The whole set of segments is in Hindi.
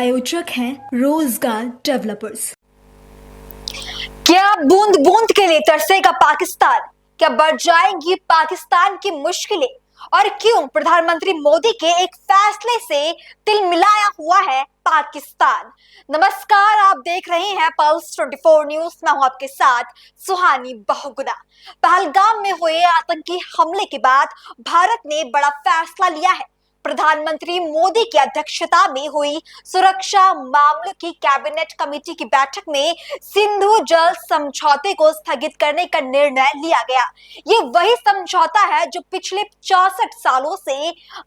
प्रायोजक हैं रोजगार डेवलपर्स। क्या बूंद बूंद के लिए तरसेगा पाकिस्तान? क्या बढ़ जाएंगी पाकिस्तान की मुश्किलें? और क्यों प्रधानमंत्री मोदी के एक फैसले से तिलमिलाया हुआ है पाकिस्तान? नमस्कार, आप देख रहे हैं पल्स 24 न्यूज। मैं हूं आपके साथ सुहानी बहुगुना। पहलगाम में हुए आतंकी हमले के बाद भारत ने बड़ा फैसला लिया है। प्रधानमंत्री मोदी की अध्यक्षता में हुई सुरक्षा मामलों की कैबिनेट कमेटी की बैठक में सिंधु जल समझौते को स्थगित करने का निर्णय लिया गया। ये वही समझौता है जो पिछले 64 सालों से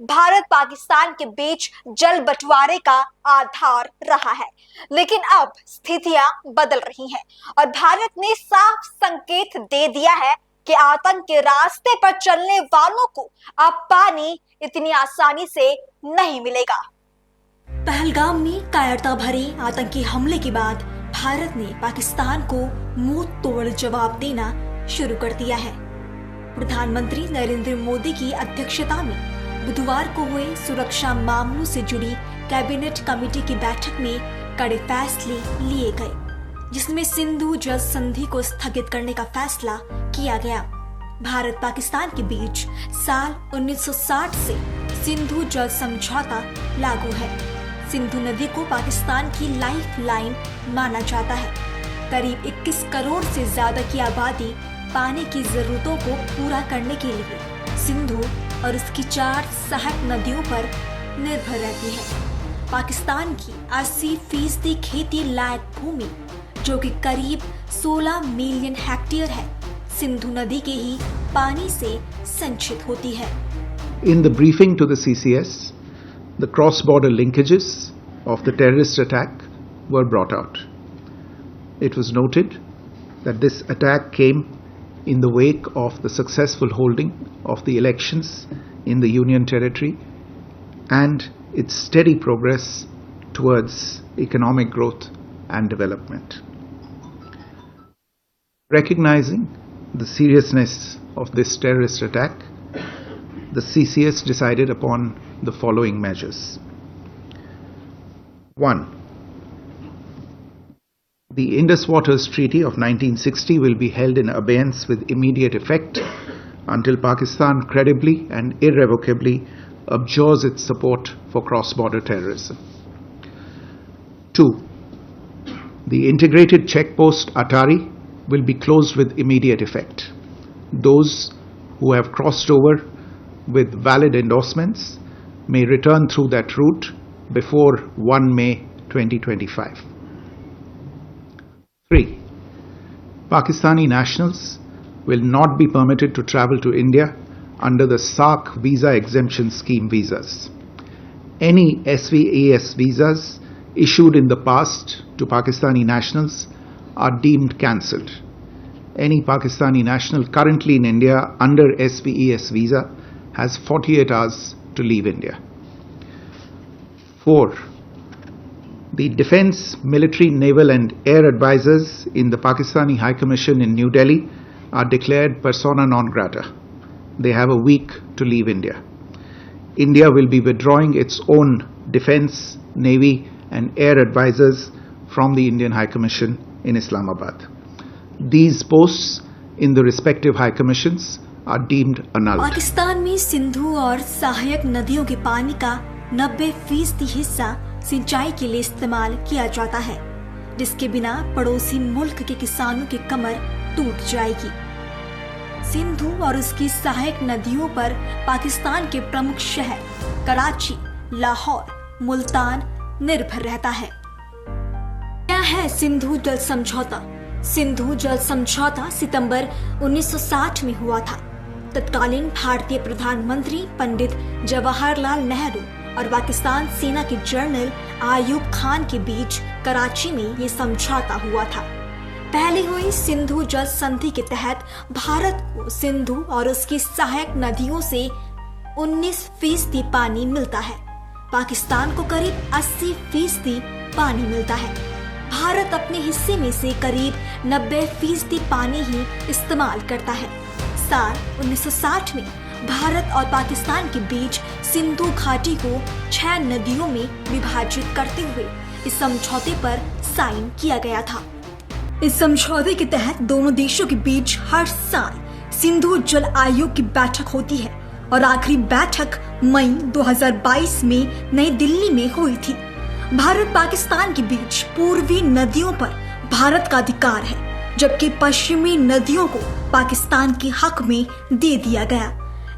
भारत पाकिस्तान के बीच जल बंटवारे का आधार रहा है। लेकिन अब स्थितियां बदल रही हैं और भारत ने साफ संकेत दे दिया है कि आतंक के रास्ते पर चलने वालों को अब पानी इतनी आसानी से नहीं मिलेगा। पहलगाम में कायरता भरे आतंकी हमले के बाद भारत ने पाकिस्तान को मुंह तोड़ जवाब देना शुरू कर दिया है। प्रधानमंत्री नरेंद्र मोदी की अध्यक्षता में बुधवार को हुए सुरक्षा मामलों से जुड़ी कैबिनेट कमेटी की बैठक में कड़े फैसले लिए गए, जिसमें सिंधु जल संधि को स्थगित करने का फैसला किया गया। भारत पाकिस्तान के बीच साल 1960 से सिंधु जल समझौता लागू है। सिंधु नदी को पाकिस्तान की लाइफ लाइन माना जाता है। करीब 21 करोड़ से ज्यादा की आबादी पानी की जरूरतों को पूरा करने के लिए सिंधु और उसकी 4 सहायक नदियों पर निर्भर रहती है। पाकिस्तान की 80% खेती लायक भूमि, जो कि करीब 16 मिलियन हेक्टेयर है, सिंधु नदी के ही पानी से संचित होती है। In the briefing to the CCS, the cross-border linkages of the terrorist attack were brought out. It was noted that this attack came in the wake of the successful holding of the elections in the Union Territory and its steady progress towards economic growth and development. Recognizing the seriousness of this terrorist attack, the CCS decided upon the following measures. 1. The Indus Waters Treaty of 1960 will be held in abeyance with immediate effect until Pakistan credibly and irrevocably abjures its support for cross-border terrorism. 2. The integrated checkpost Atari will be closed with immediate effect. Those who have crossed over with valid endorsements may return through that route before 1 May 2025. 3. Pakistani nationals will not be permitted to travel to India under the SAARC visa exemption scheme visas. Any SVES visas issued in the past to Pakistani nationals are deemed cancelled. Any Pakistani national currently in India under SVES visa has 48 hours to leave India. 4. The defense, military, naval and air advisors in the Pakistani High Commission in New Delhi are declared persona non grata. They have a week to leave India. India will be withdrawing its own defense, navy and air advisors from the Indian High Commission in Islamabad. These posts in the respective high commissions are deemed annulled. Pakistan में सिंधु और सहायक नदियों के पानी का 90% हिस्सा सिंचाई के लिए इस्तेमाल किया जाता है, जिसके बिना पड़ोसी मुल्क के किसानों की कमर टूट जाएगी। सिंधु और उसकी सहायक नदियों पर पाकिस्तान के प्रमुख शहर कराची, लाहौर, मुल्तान निर्भर रहता है। क्या है सिंधु जल समझौता? सिंधु जल समझौता सितंबर 1960 में हुआ था। तत्कालीन भारतीय प्रधानमंत्री पंडित जवाहरलाल नेहरू और पाकिस्तान सेना के जनरल आयूब खान के बीच कराची में ये समझौता हुआ था। पहले हुई सिंधु जल संधि के तहत भारत को सिंधु और उसकी सहायक नदियों से 19% पानी मिलता है। पाकिस्तान को करीब 80% पानी मिलता है। भारत अपने हिस्से में से करीब 90% पानी ही इस्तेमाल करता है। साल 1960 में भारत और पाकिस्तान के बीच सिंधु घाटी को 6 नदियों में विभाजित करते हुए इस समझौते पर साइन किया गया था। इस समझौते के तहत दोनों देशों के बीच हर साल सिंधु जल आयोग की बैठक होती है और आखिरी बैठक मई 2022 में नई दिल्ली में हुई थी। भारत पाकिस्तान के बीच पूर्वी नदियों पर भारत का अधिकार है, जबकि पश्चिमी नदियों को पाकिस्तान के हक में दे दिया गया।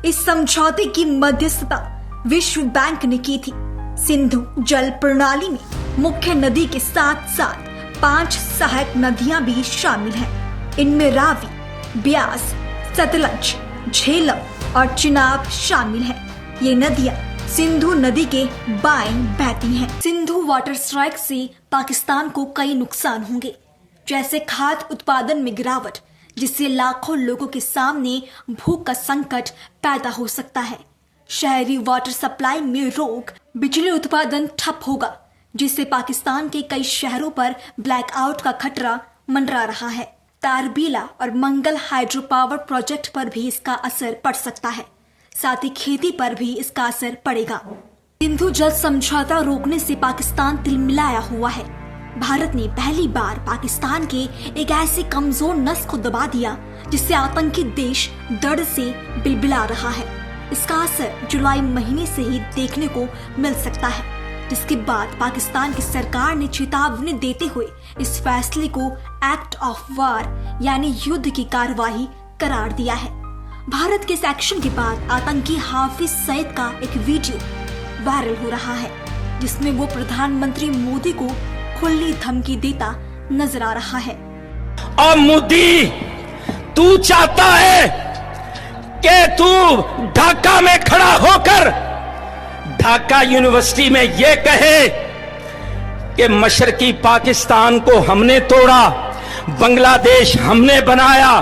इस समझौते की मध्यस्थता विश्व बैंक ने की थी। सिंधु जल प्रणाली में मुख्य नदी के साथ साथ 5 सहायक नदियां भी शामिल हैं। इनमें रावी, ब्यास, सतलज, झेलम और चिनाब शामिल हैं। ये नदियां सिंधु नदी के बाएं बहती हैं। सिंधु वाटर स्ट्राइक से पाकिस्तान को कई नुकसान होंगे, जैसे खाद्य उत्पादन में गिरावट, जिससे लाखों लोगों के सामने भूख का संकट पैदा हो सकता है। शहरी वाटर सप्लाई में रोक, बिजली उत्पादन ठप होगा, जिससे पाकिस्तान के कई शहरों पर ब्लैकआउट का खतरा मंडरा रहा है। तारबीला और मंगल हाइड्रो पावर प्रोजेक्ट पर भी इसका असर पड़ सकता है। साथ ही खेती पर भी इसका असर पड़ेगा। सिंधु जल समझौता रोकने से पाकिस्तान तिलमिलाया हुआ है। भारत ने पहली बार पाकिस्तान के एक ऐसे कमजोर नस को दबा दिया, जिससे आतंकी देश दर्द से बिलबिला रहा है। इसका असर जुलाई महीने से ही देखने को मिल सकता है, जिसके बाद पाकिस्तान की सरकार ने चेतावनी देते हुए इस फैसले को एक्ट ऑफ वार यानी युद्ध की कार्रवाई करार दिया है। भारत के इस एक्शन के बाद आतंकी हाफिज सईद का एक वीडियो वायरल हो रहा है, जिसमें वो प्रधानमंत्री मोदी को खुली धमकी देता नजर आ रहा है। और मोदी, तू चाहता है कि तू ढाका में खड़ा होकर ढाका यूनिवर्सिटी में यह कहे कि मशरकी पाकिस्तान को हमने तोड़ा, बांग्लादेश हमने बनाया,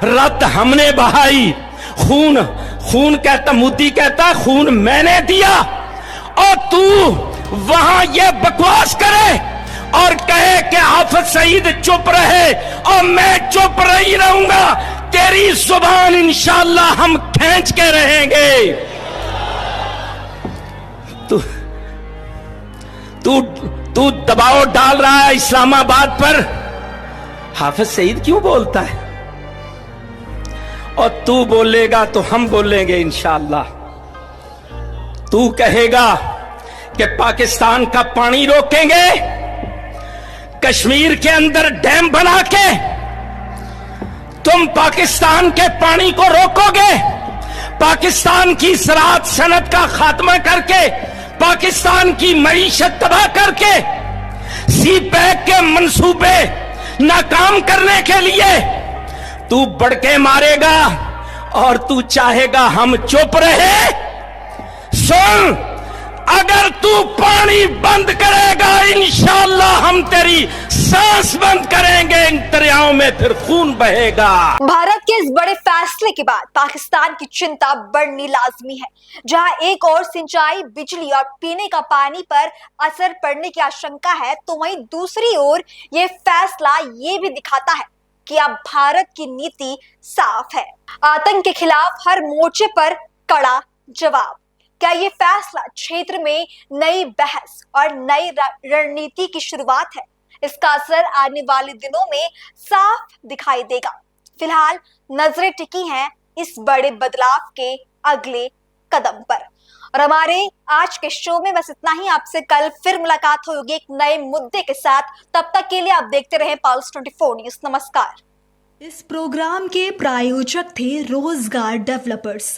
रक्त हमने बहाई, खून कहता, मोदी कहता खून मैंने दिया, और तू वहां ये बकवास करे और कहे कि हाफिज सईद चुप रहे और मैं चुप नहीं रहूंगा। तेरी जुबान इंशाअल्लाह हम खींच के रहेंगे। तू दबाव डाल रहा है इस्लामाबाद पर। हाफिज सईद क्यों बोलता है? और तू बोलेगा तो हम बोलेंगे इंशाअल्लाह। तू कहेगा कि पाकिस्तान का पानी रोकेंगे, कश्मीर के अंदर डैम बना के तुम पाकिस्तान के पानी को रोकोगे, पाकिस्तान की ज़राअत सनत का खात्मा करके, पाकिस्तान की मईशत तबाह करके, सी पैक के मंसूबे नाकाम करने के लिए तू बड़के मारेगा और तू चाहेगा हम चुप रहे। सुन, अगर तू पानी बंद करेगा इंशाअल्लाह हम तेरी सांस बंद करेंगे, इन दरियाओं में फिर खून बहेगा। भारत के इस बड़े फैसले के बाद पाकिस्तान की चिंता बढ़नी लाजमी है। जहां एक और सिंचाई, बिजली और पीने का पानी पर असर पड़ने की आशंका है, तो वहीं दूसरी ओर ये फैसला ये भी दिखाता है कि अब भारत की नीति साफ है। आतंक के खिलाफ हर मोर्चे पर कड़ा जवाब। क्या ये फैसला क्षेत्र में नई बहस और नई रणनीति की शुरुआत है? इसका असर आने वाले दिनों में साफ दिखाई देगा। फिलहाल नजरें टिकी हैं इस बड़े बदलाव के अगले कदम पर। और हमारे आज के शो में बस इतना ही। आपसे कल फिर मुलाकात होगी एक नए मुद्दे के साथ। तब तक के लिए आप देखते रहें पल्स 24 न्यूज। नमस्कार। इस प्रोग्राम के प्रायोजक थे रोजगार डेवलपर्स।